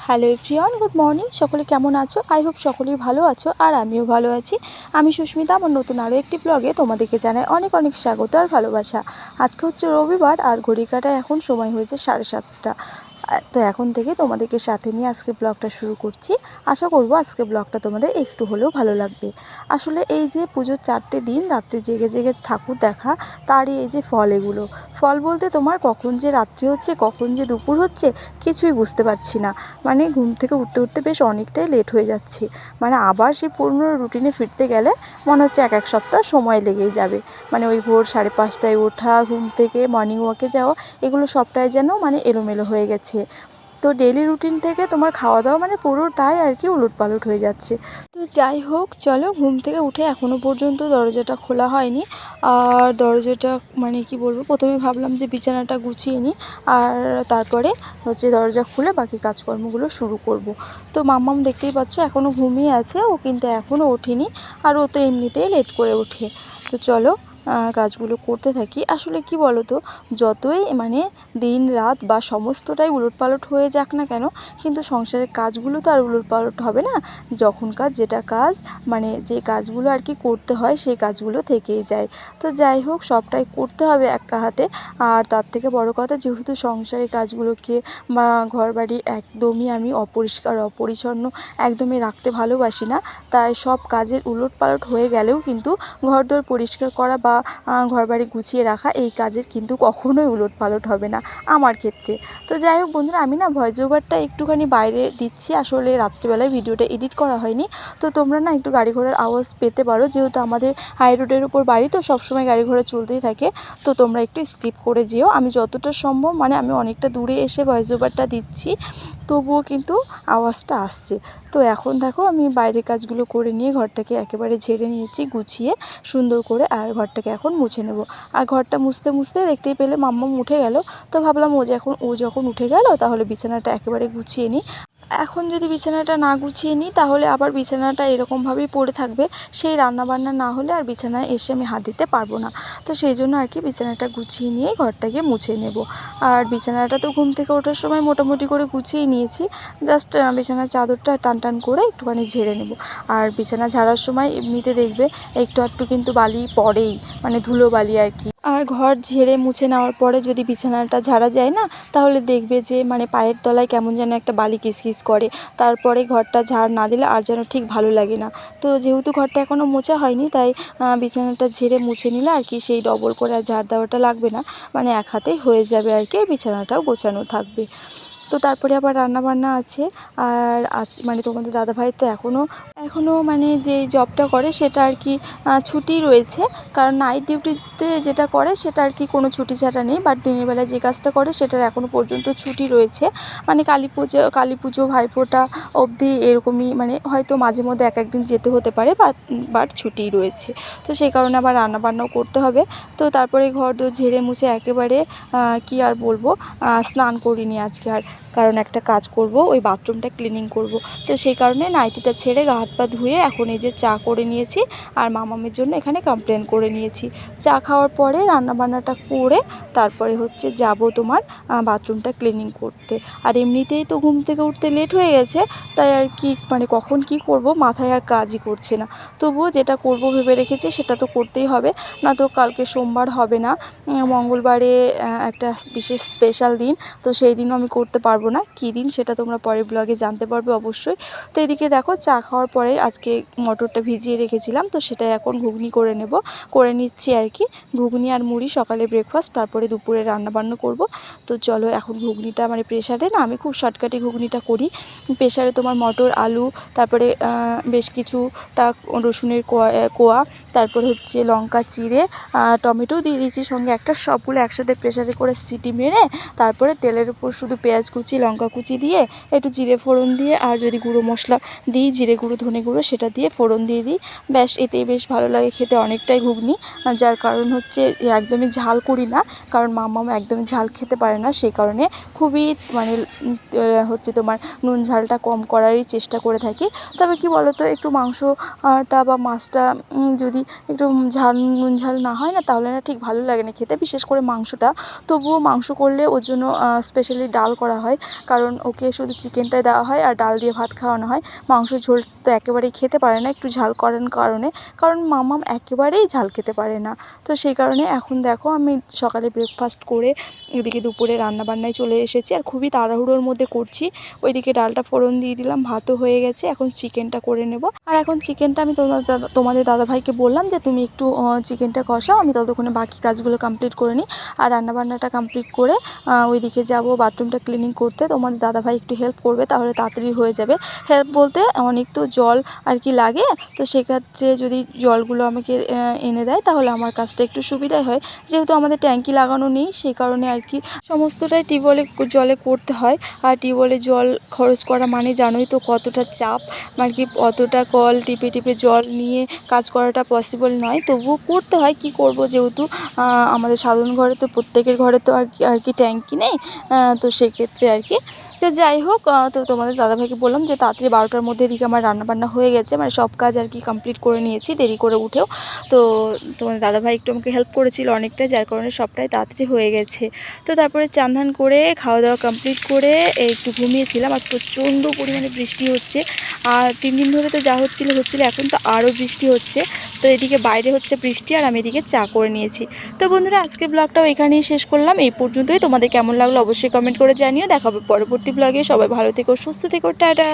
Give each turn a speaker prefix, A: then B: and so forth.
A: Hello everyone, good morning. সকলে কেমন আছো? আই হোপ সকলেই ভালো আছো, আর আমিও ভালো আছি। আমি সুস্মিতা, আমার নতুন আরও একটি ব্লগে তোমাদেরকে জানাই অনেক অনেক স্বাগত আর ভালোবাসা। আজকে হচ্ছে রবিবার, আর ঘড়ি কাটায় এখন সময় হয়েছে 7:30। তো এখন থেকে তোমাদেরকে সাথে নিয়ে আজকে ব্লগটা শুরু করছি। আশা করব আজকে ব্লগটা তোমাদের একটু হলেও ভালো লাগবে। আসলে এই যে পুজোর 4টে দিন রাত্রে জেগে জেগে ঠাকুর দেখা, তারই এই যে ফল, এগুলো ফল বলতে তোমার কখন যে রাত্রি হচ্ছে কখন যে দুপুর হচ্ছে কিছুই বুঝতে পারছি না। মানে ঘুম থেকে উঠতে উঠতে বেশ অনেকটাই লেট হয়ে যাচ্ছে। মানে আবার সেই পুরনো রুটিনে ফিরতে গেলে মনে হচ্ছে এক সপ্তাহ সময় লেগেই যাবে। মানে ওই ভোর 5:30টায় ওঠা, ঘুম থেকে মর্নিং ওয়াকে যাওয়া, এগুলো সবটাই যেন মানে এলোমেলো হয়ে গেছে। তো ডেলি রুটিন থেকে তোমার খাওয়া দাওয়া মানে পুরোটাই আর কি উলটপালট হয়ে যাচ্ছে। তো যাই হোক, চলো, ঘুম থেকে উঠে এখনও পর্যন্ত দরজাটা খোলা হয়নি। আর দরজাটা মানে কি বলবো, প্রথমে ভাবলাম যে বিছানাটা গুছিয়ে নিই, আর তারপরে হচ্ছে দরজা খুলে বাকি কাজকর্মগুলো শুরু করব। তো মাম্মাম দেখতেই পাচ্ছ এখনও ঘুমিয়ে আছে, ও কিন্তু এখনও ওঠেনি। আর ও তো এমনিতেই লেট করে ওঠে। তো চলো কাজগুলো করতে থাকি। আসলে কি বলো তো, যতই মানে দিন রাত বা সমস্তটাই উলটপালট হয়ে যাক না কেন, কিন্তু সংসারের কাজগুলো তো আর উলটপালট হবে না। যখনকার যেটা কাজ, মানে যে কাজগুলো আর কি করতে হয় সেই কাজগুলো থেকেই যায়। তো যাই হোক, সবটাই করতে হবে একা হাতে। আর তার থেকে বড় কথা, যেহেতু সংসারের কাজগুলোকে বা ঘরবাড়ি একদমই আমি অপরিষ্কার অপরিচ্ছন্ন একদমই রাখতে ভালোবাসি না, তাই সব কাজের উলটপালট হয়ে গেলেও কিন্তু ঘরদোর পরিষ্কার করা বা ঘরবাড়ি গুছিয়ে রাখা, এই কাজের কিন্তু কখনোই উলটপালট হবে না আমার ক্ষেত্রে। তো যাই হোক বন্ধুরা, আমি না ভয়েস ওভারটা একটুখানি বাইরে দিচ্ছি, আসলে রাত্রিবেলায় ভিডিওটা এডিট করা হয়নি। তো তোমরা না একটু গাড়ি ঘোড়ার আওয়াজ পেতে পারো, যেহেতু আমাদের হাই রোডের উপর বাড়ি, তো সবসময় গাড়ি ঘোড়া চলতেই থাকে। তো তোমরা একটু স্কিপ করে যেও। আমি যতটা সম্ভব, মানে আমি অনেকটা দূরে এসে ভয়েস ওভারটা দিচ্ছি, তবুও কিন্তু আওয়াজটা আসছে। তো এখন দেখো, আমি বাইরের কাজগুলো করে নিয়ে ঘরটাকে একেবারে ঝেড়ে নিয়েছি গুছিয়ে সুন্দর করে, আর ঘরটাকে এখন মুছে নেব। আর ঘরটা মুছতে মুছতে দেখতেই পেলে মাম্মাম উঠে গেল। তো ভাবলাম ও যখন উঠে গেল, তাহলে বিছানাটা একেবারে গুছিয়ে নিই। এখন যদি বিছানাটা না গুছিয়ে নিই, তাহলে আবার বিছানাটা এরকমভাবেই পড়ে থাকবে। সেই রান্নাবান্না না হলে আর বিছানায় এসে আমি হাত দিতে পারবো না। তো সেই জন্য আর কি বিছানাটা গুছিয়ে নিয়েই ঘরটাকে মুছে নেব। আর বিছানাটা তো ঘুম থেকে ওঠার সময় মোটামুটি করে গুছিয়ে নিয়েছি। জাস্ট বিছানার চাদরটা টান টান করে একটুখানি ঝেড়ে নেব। আর বিছানা ঝাড়ার সময় এমনিতে দেখবে একটু একটু কিন্তু বালি পড়েই, মানে ধুলো বালি আর কি। আর ঘর ঝেড়ে মুছে নেওয়ার পরে যদি বিছানাটা ঝাড়া যায় না, তাহলে দেখবে যে মানে পায়ের তলায় কেমন যেন একটা বালি কিসকিস করে। তারপরে ঘরটা ঝাড় না দিলে আর যেন ঠিক ভালো লাগে না। তো যেহেতু ঘরটা এখনও মোছা হয়নি, তাই বিছানাটা ঝেড়ে মুছে নিলে আর কি সেই ডবল করে আর ঝাড় দেওয়াটা লাগবে না। মানে এক হাতেই হয়ে যাবে আর কি, বিছানাটাও গোছানো থাকবে। তো তারপরে আবার রান্নাবান্না আছে। আর মানে তোমাদের দাদাভাই তো এখনও মানে যে জবটা করে সেটা আর কি ছুটি রয়েছে। কারণ নাইট ডিউটিতে যেটা করে সেটা আর কি কোনো ছুটি ছাটা নেই, বাট দিনের বেলায় যে কাজটা করে সেটার এখনও পর্যন্ত ছুটি রয়েছে। মানে কালী পুজো ভাইফোঁটা অবধি এরকমই, মানে হয়তো মাঝে মধ্যে এক একদিন যেতে হতে পারে, বাট ছুটি রয়েছে। তো সেই কারণে আবার রান্নাবান্নাও করতে হবে। তো তারপরে ঘর দোর ঝেড়ে মুছে একেবারে কি আর বলবো, স্নান করিনি আজকে আর, কারণ একটা কাজ করব, ওই বাথরুমটা ক্লিনিং করব। তো সেই কারণে নাইটিটা ছেড়ে গা হাত পা ধুয়ে এখন এই যে চা করে নিয়েছি, আর মামামের জন্য এখানে কমপ্লেন করে নিয়েছি। চা খাওয়ার পরে রান্নাবান্নাটা করে তারপরে হচ্ছে যাব তোমার বাথরুমটা ক্লিনিং করতে। আর এমনিতেই তো ঘুম থেকে উঠতে লেট হয়ে গেছে, তাই আর কি মানে কখন কি করব মাথায় আর কাজই করছে না। তবুও যেটা করব ভেবে রেখেছি সেটা তো করতেই হবে, না তো কালকে সোমবার হবে না। মঙ্গলবারে একটা বিশেষ স্পেশাল দিন, তো সেই দিনও আমি করতে পারবো না। কী দিন সেটা তোমরা পরের ব্লগে জানতে পারবে অবশ্যই। তো এদিকে দেখো, চা খাওয়ার পরে আজকে মটরটা ভিজিয়ে রেখেছিলাম, তো সেটাই এখন ঘুগনি করে নিচ্ছি আর কি। ঘুগনি আর মুড়ি সকালে ব্রেকফাস্ট, তারপরে দুপুরে রান্নাবান্না করব। তো চলো, এখন ঘুগনিটা মানে প্রেশারে না, আমি খুব শর্টকাটে ঘুগনিটা করি। প্রেশারে তোমার মটর আলু, তারপরে বেশ কিছুটা রসুনের কোয়া, তারপরে হচ্ছে লঙ্কা চিড়ে, টমেটোও দিয়ে দিয়েছি সঙ্গে একটা, সবগুলো একসাথে প্রেশারে করে সিটি মেরে তারপরে তেলের উপর শুধু পেঁয়াজ কুচি লঙ্কা কুচি দিয়ে একটু জিরে ফোড়ন দিয়ে, আর যদি গুঁড়ো মশলা দিই জিরে গুঁড়ো ধনে গুঁড়ো সেটা দিয়ে ফোড়ন দিয়ে দিই, ব্যাস এতেই বেশ ভালো লাগে খেতে অনেকটাই ঘুগনি। যার কারণ হচ্ছে একদমই ঝাল করি না, কারণ মাম্মাম একদমই ঝাল খেতে পারে না, সেই কারণে খুবই মানে হচ্ছে তোমার নুন ঝালটা কম করারই চেষ্টা করে থাকি। তবে কি বলো তো, একটু মাংসটা বা মাছটা যদি একটু নুন ঝাল না হয় না, তাহলে না ঠিক ভালো লাগে না খেতে, বিশেষ করে মাংসটা। তবুও মাংস করলে ওর জন্য স্পেশালি ডাল করা হয়। হয়, কারণ ওকে শুধু চিকেনটাই দেওয়া হয় আর ডাল দিয়ে ভাত খাওয়ানো হয়। মাংসের ঝোল তো একেবারেই খেতে পারে না একটু ঝাল করার কারণে, কারণ মাম্মাম একেবারেই ঝাল খেতে পারে না। তো সেই কারণে এখন দেখো আমি সকালে ব্রেকফাস্ট করে এদিকে দুপুরে রান্নাবান্নায় চলে এসেছি, আর খুবই তাড়াহুড়োর মধ্যে করছি। ওইদিকে ডালটা ফোড়ন দিয়ে দিলাম, ভাতও হয়ে গেছে, এখন চিকেনটা করে নেব। আর এখন চিকেনটা আমি তোমাদের দাদাভাইকে বললাম যে তুমি একটু চিকেনটা কষাও, আমি ততক্ষণে বাকি কাজগুলো কমপ্লিট করে নিই। আর রান্নাবান্নাটা কমপ্লিট করে ওইদিকে যাব বাথরুমটা ক্লিনিং করতে। তোমাদের দাদাভাই একটু হেল্প করবে, তাহলে তাড়াতাড়ি হয়ে যাবে। হেল্প বলতে অনেক তো জল আর কি লাগে, তো সেক্ষেত্রে যদি জলগুলো আমাকে এনে দেয় তাহলে আমার কাজটা একটু সুবিধাই হয়। যেহেতু আমাদের ট্যাঙ্কি লাগানো নেই, সেই কারণে আর কি সমস্তটাই টিউবওয়েলে জলে করতে হয়। আর টিউবওয়েলে জল খরচ করা মানে জানোই তো কতটা চাপ, আর কি অতটা কল টিপে টিপে জল নিয়ে কাজ করাটা পসিবল নয়, তবুও করতে হয়। কি করব, যেহেতু আমাদের সাধারণ ঘরে তো প্রত্যেকের ঘরে তো আর কি ট্যাঙ্কি নেই, তো সেক্ষেত্রে আর কি। তো যাই হোক, তো তোমাদের দাদাভাইকে বললাম যে তাড়াতাড়ি 12টার মধ্যে এদিকে আমার রান্নাবান্না হয়ে গেছে, মানে সব কাজ আর কি কমপ্লিট করে নিয়েছি দেরি করে উঠেও। তো তোমাদের দাদাভাই একটু আমাকে হেল্প করেছিল অনেকটা, যার কারণে সবটাই তাড়াতাড়ি হয়ে গেছে। তো তারপরে চান ধান করে খাওয়া দাওয়া কমপ্লিট করে একটু ঘুমিয়েছিলাম। আর প্রচণ্ড পরিমাণে বৃষ্টি হচ্ছে, আর 3 দিন ধরে তো যা হচ্ছিলো, এখন তো আরও বৃষ্টি হচ্ছে। তো এদিকে বাইরে হচ্ছে বৃষ্টি আর আমি এদিকে চা করে নিয়েছি। তো বন্ধুরা, আজকে ব্লগটাও এখানেই শেষ করলাম। এই পর্যন্তই। তোমাদের কেমন লাগলো অবশ্যই কমেন্ট করে জানিও। দেখা হবে পরবর্তী ব্লগে। সবাই ভালো থেকো, সুস্থ থেকো, টাটা।